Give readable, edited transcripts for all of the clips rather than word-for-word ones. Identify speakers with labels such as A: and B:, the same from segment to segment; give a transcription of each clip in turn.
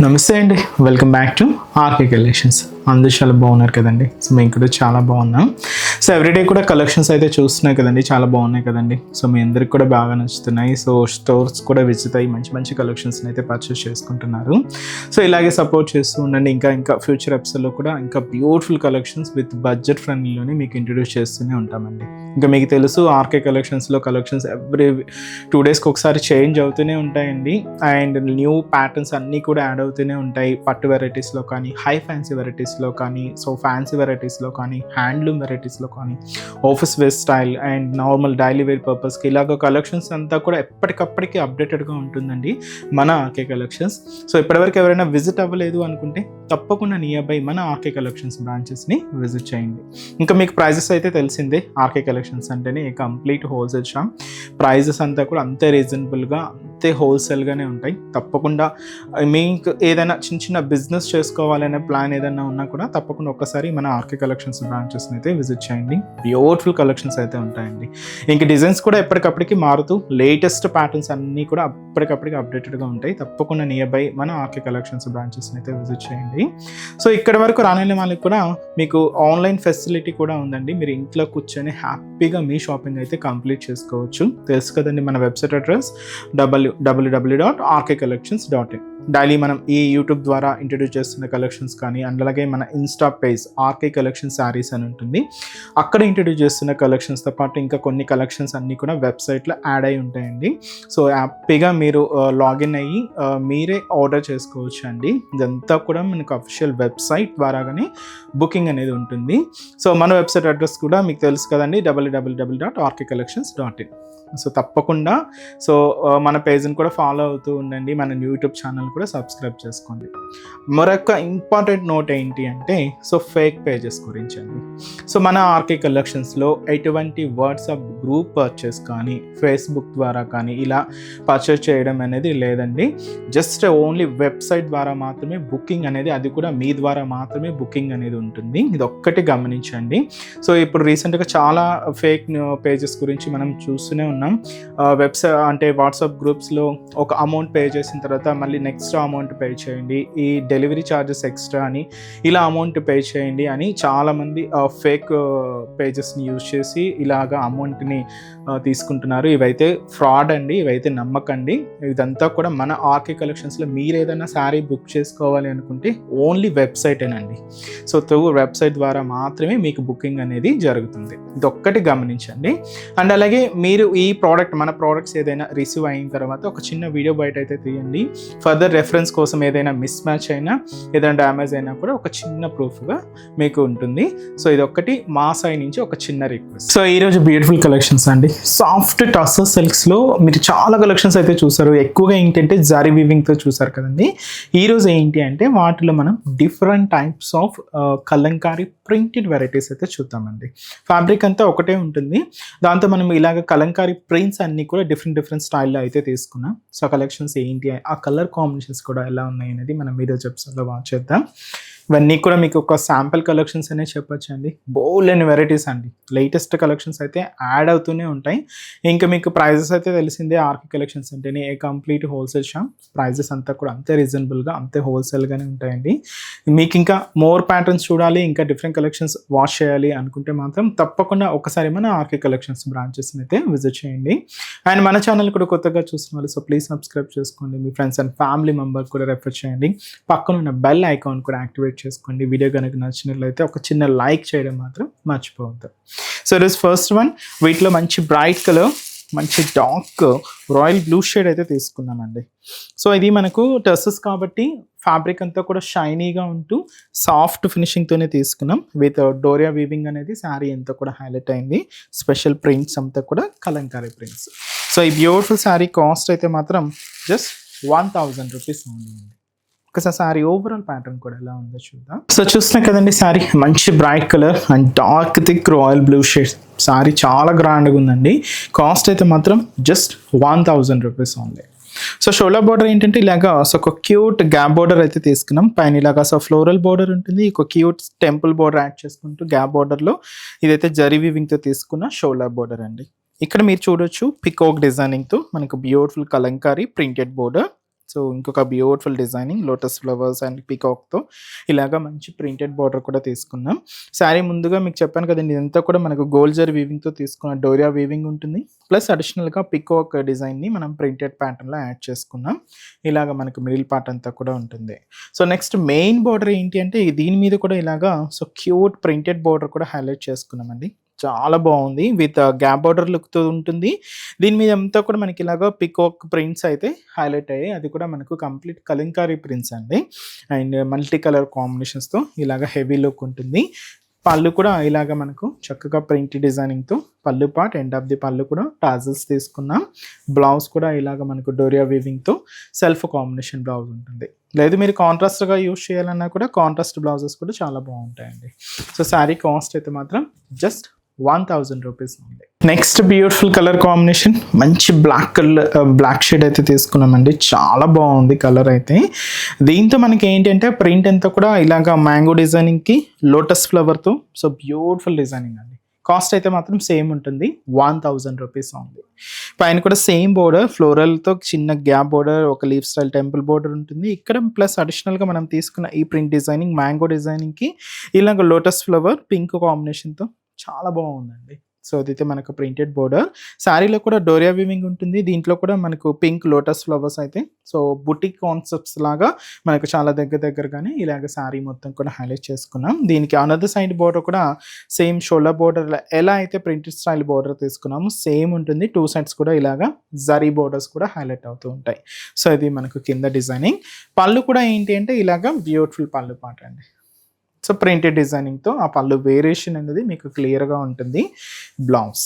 A: నమస్తే అండి, welcome back to RK collections. అందరూ చాలా బాగున్నారు కదండి. సో మేము కూడా చాలా బాగున్నాం. సో ఎవ్రీడే కూడా కలెక్షన్స్ అయితే చూస్తున్నాయి కదండి, చాలా బాగున్నాయి కదండి. సో మీ అందరికి కూడా బాగా నచ్చుతున్నాయి. సో స్టోర్స్ కూడా విజిట్ అయ్యి మంచి మంచి కలెక్షన్స్ని అయితే పర్చేస్ చేసుకుంటున్నారు. సో ఇలాగే సపోర్ట్ చేస్తూ ఉండండి. ఇంకా ఫ్యూచర్ ఎపిసోడ్లో కూడా ఇంకా బ్యూటిఫుల్ కలెక్షన్స్ విత్ బడ్జెట్ ఫ్రెండ్లీలోనే మీకు ఇంట్రడ్యూస్ చేస్తూనే ఉంటామండి. ఇంకా మీకు తెలుసు ఆర్కే కలెక్షన్స్లో కలెక్షన్స్ ఎవ్రీ 2 daysకి ఒకసారి చేంజ్ అవుతూనే ఉంటాయండి. అండ్ న్యూ ప్యాటర్న్స్ అన్నీ కూడా యాడ్ అవుతూనే ఉంటాయి. పట్టు వెరైటీస్లో కానీ, హై ఫ్యాన్సీ వెరైటీస్లో కానీ, సో ఫ్యాన్సీ వెరైటీస్లో కానీ, హ్యాండ్లూమ్ వెరైటీస్లో కానీ, office wear style and normal daily wear పర్పస్కి ఇలాగ కలెక్షన్స్ అంతా కూడా ఎప్పటికప్పటికి అప్డేటెడ్గా ఉంటుందండి మన ఆర్కే కలెక్షన్స్. సో ఇప్పటివరకు ఎవరైనా విజిట్ అవ్వలేదు అనుకుంటే తప్పకుండా నియర్ బై మన ఆర్కే కలెక్షన్స్ బ్రాంచెస్ని విజిట్ చేయండి. ఇంకా మీకు ప్రైజెస్ అయితే తెలిసిందే. ఆర్కే కలెక్షన్స్ అంటేనే కంప్లీట్ హోల్సేల్ షాప్. ప్రైజెస్ అంతా కూడా అంతే రీజనబుల్గా, అంతే హోల్సేల్గానే ఉంటాయి. తప్పకుండా మీకు ఏదైనా చిన్న బిజినెస్ చేసుకోవాలనే ప్లాన్ ఏదైనా ఉన్నా కూడా తప్పకుండా ఒక్కసారి మన ఆర్కే కలెక్షన్స్ బ్రాంచెస్ని అయితే విజిట్ చేయండి. బ్యూటిఫుల్ కలెక్షన్స్ అయితే ఉంటాయండి. ఇంక డిజైన్స్ కూడా ఎప్పటికప్పటికి మారుతూ లేటెస్ట్ ప్యాటర్న్స్ అన్నీ కూడా అప్పటికప్పటికి అప్డేటెడ్గా ఉంటాయి. తప్పకుండా నియర్ బై మన ఆర్కే కలెక్షన్స్ బ్రాంచెస్ని అయితే విజిట్ చేయండి. సో ఇక్కడ వరకు రాని వాళ్ళకి కూడా మీకు ఆన్లైన్ ఫెసిలిటీ కూడా ఉందండి. మీరు ఇంట్లో కూర్చొని హ్యాపీగా మీ షాపింగ్ అయితే కంప్లీట్ చేసుకోవచ్చు. తెలుసు కదండి మన వెబ్సైట్ అడ్రస్ www.rkcollections.in. డైలీ మనం ఈ యూట్యూబ్ ద్వారా ఇంట్రడ్యూస్ చేస్తున్న కలెక్షన్స్ కానీ, అండ్ అలాగే మన insta page RK collection sarees అని ఉంటుంది, అక్కడ ఇంట్రడ్యూస్ చేస్తున్న కలెక్షన్స్తో పాటు ఇంకా కొన్ని కలెక్షన్స్ అన్నీ కూడా వెబ్సైట్లో యాడ్ అయి ఉంటాయండి. సో హ్యాపీగా మీరు లాగిన్ అయ్యి మీరే ఆర్డర్ చేసుకోవచ్చు అండి. ఇదంతా కూడా మనకు అఫీషియల్ వెబ్సైట్ ద్వారాగానే బుకింగ్ అనేది ఉంటుంది. సో మన వెబ్సైట్ అడ్రస్ కూడా మీకు తెలుసు కదండి, www.rkcollections.in. సో తప్పకుండా మన పేజ్ని కూడా ఫాలో అవుతూ ఉండండి. మన యూట్యూబ్ ఛానల్ కూడా సబ్స్క్రైబ్ చేసుకోండి. మరొక ఇంపార్టెంట్ నోట్ ఏంటి అంటే ఫేక్ పేజెస్ గురించి అండి. సో మన ఆర్కే కలెక్షన్స్లో ఎటువంటి వాట్సాప్ గ్రూప్ పర్చేస్ కానీ, ఫేస్బుక్ ద్వారా కానీ ఇలా పర్చేస్ చేయడం అనేది లేదండి. జస్ట్ ఓన్లీ వెబ్సైట్ ద్వారా మాత్రమే బుకింగ్ అనేది, అది కూడా మీ ద్వారా మాత్రమే బుకింగ్ అనేది ఉంటుంది. ఇది ఒక్కటి గమనించండి. సో ఇప్పుడు రీసెంట్గా చాలా ఫేక్ పేజెస్ గురించి మనం చూస్తూనే ఉన్నాం. వెబ్సైట్ అంటే వాట్సాప్ గ్రూప్స్లో ఒక అమౌంట్ పే చేసిన తర్వాత మళ్ళీ నెక్స్ట్ అమౌంట్ పే చేయండి, ఈ డెలివరీ ఛార్జెస్ ఎక్స్ట్రా అని, ఇలా అమౌంట్ పే చేయండి అని చాలామంది ఫేక్ పేజెస్ని యూజ్ చేసి ఇలాగా అమౌంట్ని తీసుకుంటున్నారు. ఇవైతే ఫ్రాడ్ అండి, ఇవైతే నమ్మకండి. ఇదంతా కూడా మన ఆర్కే కలెక్షన్స్లో మీరు ఏదైనా శారీ బుక్ చేసుకోవాలి అనుకుంటే ఓన్లీ వెబ్సైటేనండి. సో త్రూ వెబ్సైట్ ద్వారా మాత్రమే మీకు బుకింగ్ అనేది జరుగుతుంది. ఇది ఒక్కటి గమనించండి. అండ్ అలాగే మీరు ఈ మన ప్రోడక్ట్స్ ఏదైనా రిసీవ్ అయిన తర్వాత ఒక చిన్న వీడియో బయట అయితే తీయండి. ఫర్దర్ రెఫరెన్స్ కోసం ఏదైనా మిస్ మ్యాచ్ అయినా, ఏదైనా డ్యామేజ్ అయినా కూడా ఒక చిన్న ప్రూఫ్గా మీకు ఉంటుంది. సో ఇది ఒక్కటి మా సైడ్ నుంచి ఒక చిన్న రిక్వెస్ట్. సో ఈరోజు బ్యూటిఫుల్ కలెక్షన్స్ అండి. సాఫ్ట్ టస్సర్ సిల్క్స్లో మీరు చాలా కలెక్షన్స్ అయితే చూసారు. ఎక్కువగా ఏంటంటే జరీ వీవింగ్తో చూసారు కదండి. ఈరోజు ఏంటి అంటే వాటిలో మనం different types of Kalamkari printed varieties అయితే చూద్దామండి. ఫ్యాబ్రిక్ అంతా ఒకటే ఉంటుంది. దాంతో మనం ఇలాగ కలంకారీ ప్రింట్స్ అన్నీ కూడా డిఫరెంట్ స్టైల్లో అయితే తీసుకున్నాం. సో కలెక్షన్స్ ఏంటి, ఆ కలర్ కాంబినేషన్స్ కూడా ఎలా ఉన్నాయి అనేది మనం వీడియో ఎపిసోడ్లో వాచ్ చేద్దాం. ఇవన్నీ కూడా మీకు ఒక శాంపుల్ కలెక్షన్స్ అనే చెప్పొచ్చు అండి. బోల్డ్ అండ్ వెరైటీస్ అండి. లేటెస్ట్ కలెక్షన్స్ అయితే యాడ్ అవుతూనే ఉంటాయి. ఇంకా మీకు ప్రైజెస్ అయితే తెలిసిందే. ఆర్కే కలెక్షన్స్ అంటేనే కంప్లీట్ హోల్సేల్ షాప్. ప్రైజెస్ అంతా కూడా అంతే రీజనబుల్గా, అంతే హోల్సేల్గానే ఉంటాయండి. మీకు ఇంకా మోర్ ప్యాటర్న్స్ చూడాలి, ఇంకా డిఫరెంట్ కలెక్షన్స్ వాచ్ చేయాలి అనుకుంటే మాత్రం తప్పకుండా ఒకసారి మన ఆర్కే కలెక్షన్స్ బ్రాంచెస్ని అయితే విజిట్ చేయండి. అండ్ మన ఛానల్ కూడా కొత్తగా చూస్తున్న వాళ్ళు ప్లీజ్ సబ్స్క్రైబ్ చేసుకోండి. మీ ఫ్రెండ్స్ అండ్ ఫ్యామిలీ మెంబర్ కూడా రెఫర్ చేయండి. పక్కన ఉన్న బెల్ ఐకాన్ కూడా యాక్టివేట్ చేసుకోండి. వీడియో కనుక నచ్చినట్లయితే ఒక చిన్న లైక్ చేయడం మాత్రం మర్చిపోవద్దు. So it is first one. వీటిలో మంచి బ్రైట్ కలర్, మంచి డార్క్ రాయల్ బ్లూ షేడ్ అయితే తీసుకున్నామండి. సో ఇది మనకు టస్సెస్ కాబట్టి ఫ్యాబ్రిక్ అంతా కూడా షైనీగా ఉంటూ సాఫ్ట్ ఫినిషింగ్తోనే తీసుకున్నాం. విత్ డోరియా వీవింగ్ అనేది శారీ అంతా కూడా హైలైట్ అయింది. స్పెషల్ ప్రింట్స్ అంతా కూడా కలంకారీ ప్రింట్స్. సో ఈ బ్యూటిఫుల్ శారీ కాస్ట్ అయితే మాత్రం జస్ట్ 1000 రూపీస్ ఉంది. ఒకసారి శారీ ఓవరాల్ ప్యాటర్న్ కూడా ఎలా ఉందో చూద్దాం. సో చూస్తున్నాం కదండి, శారీ మంచి bright colour and dark thick royal blue shade. Sari చాలా గ్రాండ్గా ఉందండి. కాస్ట్ అయితే మాత్రం just 1000 rupees only. So shoulder border ఏంటంటే ఇలాగా ఒక క్యూట్ గ్యాప్ బార్డర్ అయితే తీసుకున్నాం. పైన ఇలాగా ఫ్లోరల్ బార్డర్ ఉంటుంది. ఒక క్యూట్ టెంపుల్ బార్డర్ యాడ్ చేసుకుంటూ గ్యాప్ బార్డర్లో ఇదైతే జరీ వీవింగ్తో తీసుకున్న షోల్డర్ బార్డర్ అండి. ఇక్కడ మీరు చూడొచ్చు పికాక్ డిజైనింగ్తో మనకు beautiful Kalamkari printed border. So ఇంకొక beautiful designing lotus flowers and పీకాక్తో ఇలాగా మంచి ప్రింటెడ్ బార్డర్ కూడా తీసుకున్నాం. శారీ ముందుగా మీకు చెప్పాను కదండి, ఇదంతా కూడా మనకు గోల్డ్ జరీ వీవింగ్తో తీసుకున్న డోరియా వీవింగ్ ఉంటుంది. ప్లస్ అడిషనల్గా పీకాక్ డిజైన్ని మనం ప్రింటెడ్ ప్యాటర్న్లో యాడ్ చేసుకున్నాం. ఇలాగ మనకు మిడిల్ పార్ట్ అంతా కూడా ఉంటుంది. సో నెక్స్ట్ మెయిన్ బార్డర్ ఏంటి అంటే దీని మీద కూడా ఇలాగా సో క్యూట్ ప్రింటెడ్ బార్డర్ కూడా హైలైట్ చేసుకున్నామండి. చాలా బాగుంది, విత్ గ్యాప్ బార్డర్ లుక్తో ఉంటుంది. దీని మీద అంతా కూడా మనకి ఇలాగ పికాక్ ప్రింట్స్ అయితే హైలైట్ అయ్యాయి. అది కూడా మనకు కంప్లీట్ కలంకారీ ప్రింట్స్ అండి, అండ్ మల్టీ కలర్ కాంబినేషన్స్తో ఇలాగ హెవీ లుక్ ఉంటుంది. పళ్ళు కూడా ఇలాగ మనకు చక్కగా ప్రింట్ డిజైనింగ్తో పళ్ళు పార్ట్, ఎండ్ ఆఫ్ ది పళ్ళు కూడా టాజల్స్ తీసుకున్నాం. బ్లౌజ్ కూడా ఇలాగ మనకు డోరియా వీవింగ్తో సెల్ఫ్ కాంబినేషన్ బ్లౌజ్ ఉంటుంది. లేదు మీరు కాంట్రాస్ట్గా యూజ్ చేయాలన్నా కూడా కాంట్రాస్ట్ బ్లౌజెస్ కూడా చాలా బాగుంటాయండి. సో శారీ కాస్ట్ అయితే మాత్రం జస్ట్ 1000 రూపీస్ ఉంది. నెక్స్ట్ బ్యూటిఫుల్ కలర్ కాంబినేషన్, మంచి బ్లాక్ షేడ్ అయితే తీసుకున్నామండి. చాలా బాగుంది కలర్ అయితే. దీంతో మనకి ఏంటంటే ప్రింట్ అంతా కూడా ఇలాగ మ్యాంగో డిజైనింగ్కి లోటస్ ఫ్లవర్తో సో బ్యూటిఫుల్ డిజైనింగ్ అండి. కాస్ట్ అయితే మాత్రం సేమ్ ఉంటుంది, 1000 రూపీస్ ఉంది. పైన కూడా సేమ్ బోర్డర్ ఫ్లోరల్తో చిన్న గ్యాప్ బోర్డర్, ఒక లీఫ్ స్టైల్ టెంపుల్ బోర్డర్ ఉంటుంది ఇక్కడ. ప్లస్ అడిషనల్గా మనం తీసుకున్న ఈ ప్రింట్ డిజైనింగ్ మ్యాంగో డిజైనింగ్కి ఇలాగ లోటస్ ఫ్లవర్ పింక్ కాంబినేషన్తో చాలా బాగుందండి. సో అదైతే మనకు ప్రింటెడ్ బోర్డర్. శారీలో కూడా డోరియా వీవింగ్ ఉంటుంది. దీంట్లో కూడా మనకు పింక్ లోటస్ ఫ్లవర్స్ అయితే సో బుటిక్ కాన్సెప్ట్స్ లాగా మనకు చాలా దగ్గరగానే ఇలాగ శారీ మొత్తం కూడా హైలైట్ చేసుకున్నాం. దీనికి అనదర్ సైడ్ బోర్డర్ కూడా సేమ్ షోల్డర్ బోర్డర్ ఎలా అయితే ప్రింటెడ్ స్టైల్ బోర్డర్ తీసుకున్నాము సేమ్ ఉంటుంది. టూ సైడ్స్ కూడా ఇలాగా జరీ బోర్డర్స్ కూడా హైలైట్ అవుతూ ఉంటాయి. సో ఇది మనకు కింద డిజైనింగ్. పళ్ళు కూడా ఏంటి అంటే ఇలాగా బ్యూటిఫుల్ పళ్ళు పాట అండి. సో ప్రింటెడ్ డిజైనింగ్తో ఆ పళ్ళు వేరియేషన్ అనేది మీకు క్లియర్గా ఉంటుంది. Blouse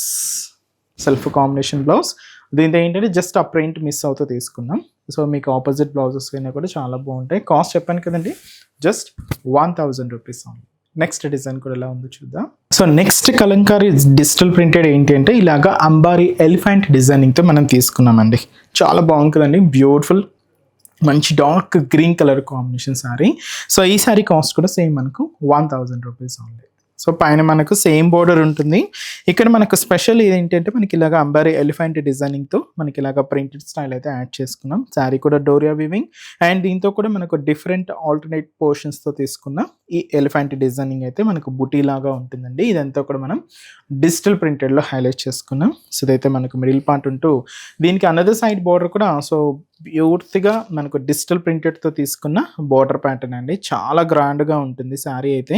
A: self combination blouse. దీంతో ఏంటంటే జస్ట్ ఆ ప్రింట్ మిస్ అవుతూ తీసుకున్నాం. సో మీకు ఆపోజిట్ బ్లౌజెస్ అయినా కూడా చాలా బాగుంటాయి. కాస్ట్ చెప్పాను కదండి, జస్ట్ 1000 రూపీస్ ఉంది. నెక్స్ట్ డిజైన్ కూడా ఎలా ఉందో చూద్దాం. So next Kalamkari digital printed ఏంటి అంటే ఇలాగా అంబారీ ఎలిఫెంట్ డిజైనింగ్తో మనం తీసుకున్నామండి. చాలా బాగుంటుందండి, బ్యూటిఫుల్ మంచి dark green colour combination sari. So ఈ శారీ కాస్ట్ కూడా సేమ్ మనకు 1000 రూపీస్ ఉంది. సో పైన మనకు సేమ్ బోర్డర్ ఉంటుంది. ఇక్కడ మనకు స్పెషల్ ఏంటంటే మనకి ఇలాగ అంబారీ ఎలిఫెంట్ డిజైనింగ్తో మనకి ఇలాగ ప్రింటెడ్ స్టైల్ అయితే యాడ్ చేసుకున్నాం. శారీ కూడా డోరియా వీవింగ్ అండ్ దీంతో కూడా మనకు డిఫరెంట్ ఆల్టర్నేట్ పోర్షన్స్తో తీసుకున్న ఈ ఎలిఫెంట్ డిజైనింగ్ అయితే మనకు బుటీ లాగా ఉంటుందండి. ఇదంతా కూడా మనం డిజిటల్ ప్రింటెడ్లో హైలైట్ చేసుకున్నాం. సో ఇదైతే మనకు మిడిల్ పార్ట్ ఉంటూ దీనికి అనదర్ సైడ్ బోర్డర్ కూడా సో పూర్తిగా మనకు డిజిటల్ ప్రింటెడ్తో తీసుకున్న బోర్డర్ ప్యాటర్న్ అండి. చాలా గ్రాండ్గా ఉంటుంది శారీ అయితే.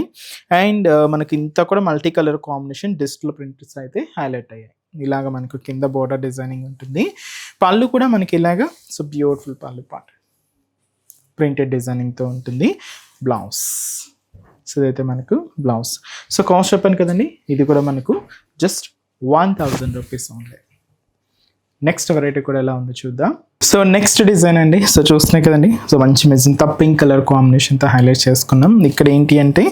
A: అండ్ మనకి ఇంత కూడా మల్టీ కలర్ కాంబినేషన్ డిజిటల్ ప్రింటెడ్స్ అయితే హైలైట్ అయ్యాయి. ఇలాగ మనకు కింద బోర్డర్ డిజైనింగ్ ఉంటుంది. పళ్ళు కూడా మనకి ఇలాగా సో బ్యూటిఫుల్ పళ్ళు పార్ట్ ప్రింటెడ్ డిజైనింగ్తో ఉంటుంది. బ్లౌజ్ సో ఇదైతే మనకు బ్లౌజ్. సో కాస్ట్ చెప్పాను కదండి, ఇది కూడా మనకు జస్ట్ 1000 రూపీస్ ఉంది. నెక్స్ట్ వెరైటీ కూడా ఎలా ఉందో చూద్దాం. సో నెక్స్ట్ డిజైన్ అండి. సో చూస్తున్నాయి కదండి, సో మంచి మెజంతా పింక్ కలర్ కాంబినేషన్తో హైలైట్ చేసుకున్నాం. ఇక్కడ ఏంటి అంటే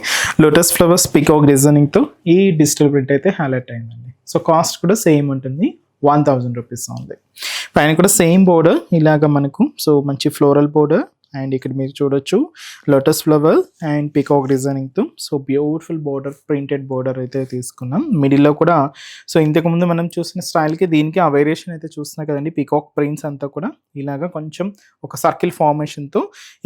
A: లోటస్ ఫ్లవర్స్ పికాక్ డిజైనింగ్తో ఈ డిజిటల్ ప్రింట్ అయితే హైలైట్ అయిందండి. సో కాస్ట్ కూడా సేమ్ ఉంటుంది, 1000 రూపీస్ ఉంది. పైన కూడా సేమ్ బోర్డర్ ఇలాగ మనకు సో మంచి ఫ్లోరల్ బోర్డర్ అండ్ ఇక్కడ మీరు చూడొచ్చు లోటస్ ఫ్లవర్ అండ్ పికాక్ డిజైనింగ్తో so beautiful border printed border అయితే తీసుకున్నాం. మిడిల్లో కూడా సో ఇంతకుముందు మనం చూసిన స్టైల్కి దీనికి ఆ వేరియేషన్ అయితే చూస్తున్నాం కదండి. పికాక్ ప్రింట్స్ అంతా కూడా ఇలాగా కొంచెం ఒక సర్కిల్ ఫార్మేషన్తో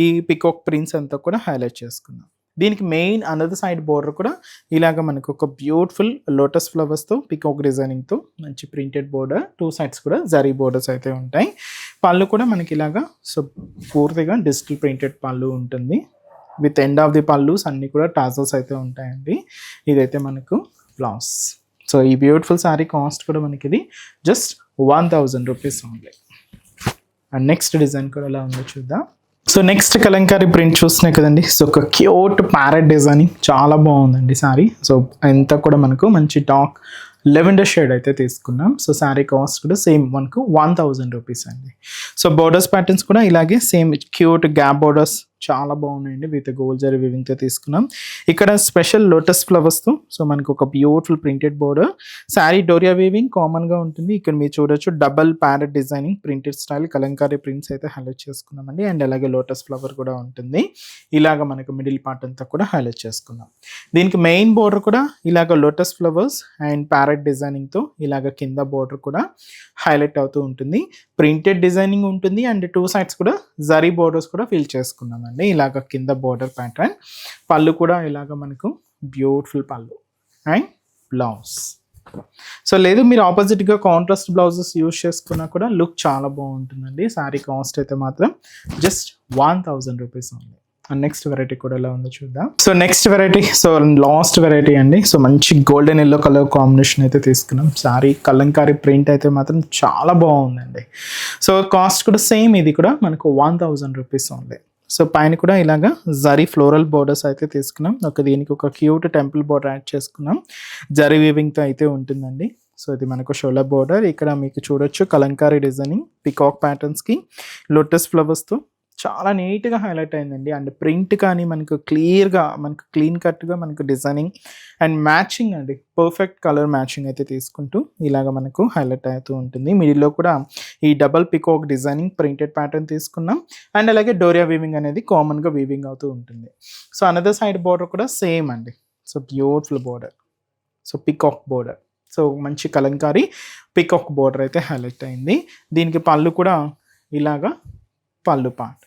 A: ఈ పికాక్ ప్రింట్స్ అంతా కూడా హైలైట్ చేసుకున్నాం. దీనికి మెయిన్ అనదర్ సైడ్ బోర్డర్ కూడా ఇలాగ మనకు ఒక బ్యూటిఫుల్ లోటస్ ఫ్లవర్స్తో పికాక్ డిజైనింగ్తో మంచి ప్రింటెడ్ బోర్డర్, టూ సైడ్స్ కూడా జరీ బోర్డర్స్ అయితే ఉంటాయి. పళ్ళు కూడా మనకి ఇలాగా సో పూర్తిగా డిజిటల్ ప్రింటెడ్ పళ్ళు ఉంటుంది. విత్ ఎండ్ ఆఫ్ ది పళ్ళుస్ అన్నీ కూడా టాజల్స్ అయితే ఉంటాయండి. ఇదైతే మనకు బ్లౌజ్. సో ఈ బ్యూటిఫుల్ శారీ కాస్ట్ కూడా మనకి ఇది జస్ట్ 1000 రూపీస్ ఉంది. అండ్ నెక్స్ట్ డిజైన్ కూడా ఎలా ఉందో చూద్దాం. సో నెక్స్ట్ కలంకారీ ప్రింట్ చూస్తున్నాయి కదండి. సో ఒక క్యూట్ ప్యారెట్ డిజైనింగ్ చాలా బాగుందండి శారీ. సో అంతా కూడా మనకు మంచి డార్క్ లెవెండర్ షేడ్ అయితే తీసుకున్నాం. సో శారీ కాస్ట్ కూడా సేమ్ మనకు 1000 రూపీస్ అండి. సో బోర్డర్స్ ప్యాటర్న్స్ కూడా ఇలాగే సేమ్ క్యూట్ గ్యాప్ బోర్డర్స్ చాలా బాగున్నాయండి. విత్ గోల్డ్ జరీ వీవింగ్తో తీసుకున్నాం. ఇక్కడ స్పెషల్ లోటస్ ఫ్లవర్స్తో సో మనకు ఒక beautiful printed border. Sari doria weaving కామన్గా ఉంటుంది. ఇక్కడ మీరు చూడొచ్చు double parrot designing printed style Kalamkari prints అయితే హైలైట్ చేసుకున్నామండి. అండ్ అలాగే లోటస్ ఫ్లవర్ కూడా ఉంటుంది. ఇలాగ మనకు మిడిల్ పార్ట్ అంతా కూడా హైలైట్ చేసుకున్నాం. దీనికి మెయిన్ బోర్డర్ కూడా ఇలాగ లోటస్ ఫ్లవర్స్ అండ్ ప్యారెట్ డిజైనింగ్తో ఇలాగ కింద బోర్డర్ కూడా హైలైట్ అవుతూ ఉంటుంది. ప్రింటెడ్ డిజైనింగ్ ఉంటుంది అండ్ 2 sides కూడా జరీ బోర్డర్స్ కూడా ఫిల్ చేసుకున్నామండి. ఇలాగ కింద బోర్డర్ ప్యాటర్న్. పళ్ళు కూడా ఇలాగ మనకు బ్యూటిఫుల్ పళ్ళు అండ్ బ్లౌజ్. సో లేదు మీరు ఆపోజిట్గా కాంట్రాస్ట్ బ్లౌజెస్ యూజ్ చేసుకున్నా కూడా లుక్ చాలా బాగుంటుందండి. శారీ కాస్ట్ అయితే మాత్రం జస్ట్ 1000 రూపీస్ ఉంది. అండ్ నెక్స్ట్ వెరైటీ కూడా ఎలా ఉందో చూద్దాం. So next variety so last variety అండి. సో మంచి గోల్డెన్ ఎల్లో కలర్ కాంబినేషన్ అయితే తీసుకున్నాం. సారీ కలంకారీ ప్రింట్ అయితే మాత్రం చాలా బాగుందండి. సో కాస్ట్ కూడా సేమ్, ఇది కూడా మనకు 1000 రూపీస్ ఉంది. సో పైన కూడా ఇలాగా జరీ ఫ్లోరల్ బోర్డర్స్ అయితే తీసుకున్నాం. దీనికి ఒక క్యూట్ టెంపుల్ బోర్డర్ యాడ్ చేసుకున్నాం. జరీ వీవింగ్తో అయితే ఉంటుందండి. సో ఇది మనకు షోలా బోర్డర్. ఇక్కడ మీకు చూడొచ్చు కలంకారీ డిజైనింగ్ పికాక్ ప్యాటర్న్స్కి లోటస్ ఫ్లవర్స్తో చాలా నీట్గా హైలైట్ అయిందండి. అండ్ ప్రింట్ కానీ మనకు క్లియర్గా మనకు క్లీన్ కట్గా మనకు డిజైనింగ్ అండ్ మ్యాచింగ్ అండి, పర్ఫెక్ట్ కలర్ మ్యాచింగ్ అయితే తీసుకుంటూ ఇలాగ మనకు హైలైట్ అవుతూ ఉంటుంది. మిడిల్లో కూడా ఈ double peacock designing printed pattern తీసుకున్నాం. అండ్ అలాగే డోరియా వీవింగ్ అనేది కామన్గా వీవింగ్ అవుతూ ఉంటుంది. సో అనదర్ సైడ్ బోర్డర్ కూడా సేమ్ అండి. So beautiful border, so peacock border. So మంచి కలంకారీ పికాక్ బోర్డర్ అయితే హైలైట్ అయింది. దీనికి పళ్ళు కూడా ఇలాగా పళ్ళు పార్ట్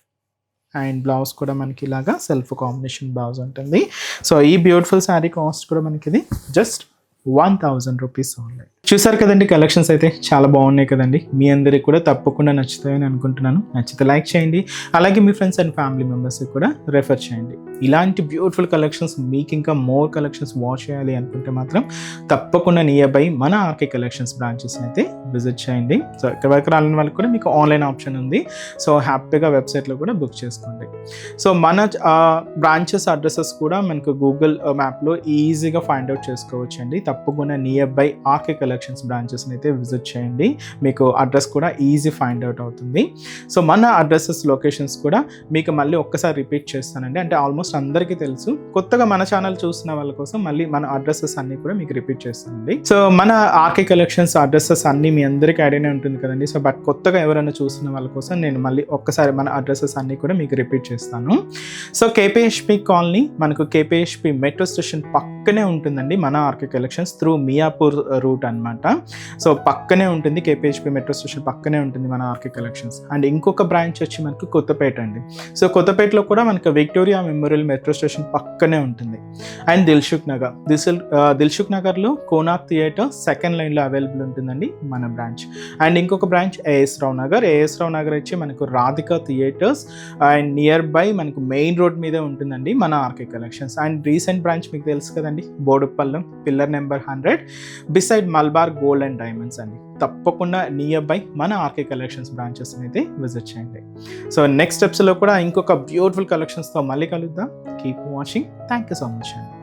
A: అండ్ బ్లౌజ్ కూడా మనకి ఇలాగా సెల్ఫ్ కాంబినేషన్ బ్లౌజ్ ఉంటుంది. సో ఈ బ్యూటిఫుల్ శారీ కాస్ట్ కూడా మనకి ఇది జస్ట్ 1000 రూపీస్ ఓన్లీ. చూసారు కదండి, కలెక్షన్స్ అయితే చాలా బాగున్నాయి కదండి. మీ అందరికి కూడా తప్పకుండా నచ్చుతాయని అనుకుంటున్నాను. నచ్చితే లైక్ చేయండి, అలాగే మీ ఫ్రెండ్స్ అండ్ ఫ్యామిలీ మెంబర్స్కి కూడా రెఫర్ చేయండి. ఇలాంటి బ్యూటిఫుల్ కలెక్షన్స్ మీకు ఇంకా మోర్ కలెక్షన్స్ వాచ్ చేయాలి అనుకుంటే మాత్రం తప్పకుండా నియర్ బై మన ఆర్కే కలెక్షన్స్ బ్రాంచెస్ని అయితే విజిట్ చేయండి. సో ఇక్కడ వరకు రాలని వాళ్ళకి కూడా మీకు ఆన్లైన్ ఆప్షన్ ఉంది. సో హ్యాపీగా వెబ్సైట్లో కూడా బుక్ చేసుకోండి. సో మన బ్రాంచెస్ అడ్రసెస్ కూడా మనకు గూగుల్ మ్యాప్లో ఈజీగా ఫైండ్ అవుట్ చేసుకోవచ్చు అండి. తప్పకుండా నియర్ బై ఆర్కే కలెక్షన్స్ బ్రాంచెస్ని అయితే విజిట్ చేయండి. మీకు అడ్రస్ కూడా ఈజీ ఫైండ్ అవుట్ అవుతుంది. సో మన అడ్రసెస్ లొకేషన్స్ కూడా మీకు మళ్ళీ ఒక్కసారి రిపీట్ చేస్తానండి. అంటే ఆల్మోస్ట్ అందరికీ తెలుసు, కొత్తగా మన ఛానల్ చూసిన వాళ్ళ కోసం మళ్ళీ మన అడ్రసెస్ అన్ని కూడా మీకు రిపీట్ చేస్తానండి. సో మన ఆర్కే కలెక్షన్స్ అడ్రసెస్ అన్ని మీ అందరికీ ఐడియానే ఉంటుంది కదండి. సో బట్ కొత్తగా ఎవరైనా చూసిన వాళ్ళ కోసం నేను మళ్ళీ ఒక్కసారి మన అడ్రసెస్ అన్ని కూడా మీకు రిపీట్ చేస్తాను. సో కేపీహెచ్పి కాలనీ మనకు కేపీహెచ్పి మెట్రో స్టేషన్ పక్కనే ఉంటుందండి మన RK collections through Miyapur route అనమాట. సో పక్కనే ఉంటుంది, కేపీహెచ్పి మెట్రో స్టేషన్ పక్కనే ఉంటుంది మన ఆర్కే కలెక్షన్స్. అండ్ ఇంకొక బ్రాంచ్ వచ్చి మనకు కొత్తపేట అండి. సో కొత్తపేటలో కూడా మనకు విక్టోరియా మెమోరియల్ మెట్రో స్టేషన్ పక్కనే ఉంటుంది. అండ్ దిల్సుఖ్ నగర్లో కోనార్క్ థియేటర్ సెకండ్ లైన్లో అవైలబుల్ ఉంటుందండి మన బ్రాంచ్. అండ్ ఇంకొక బ్రాంచ్ ఏఎస్ రావు నగర్ వచ్చి మనకు Radhika theatres and near by మనకు మెయిన్ రోడ్ మీదే ఉంటుందండి మన RK collections. And recent branch మీకు తెలుసు కదండి, Boduppalam pillar number 100 beside Malabar gold and diamonds అండి. తప్పకుండా నియర్ బై మన ఆర్కే కలెక్షన్స్ బ్రాంచెస్ని అయితే విజిట్ చేయండి. సో నెక్స్ట్ స్టెప్స్లో కూడా ఇంకొక బ్యూటిఫుల్ కలెక్షన్స్తో మళ్ళీ కలుద్దాం. Keep watching. Thank you so much అండి.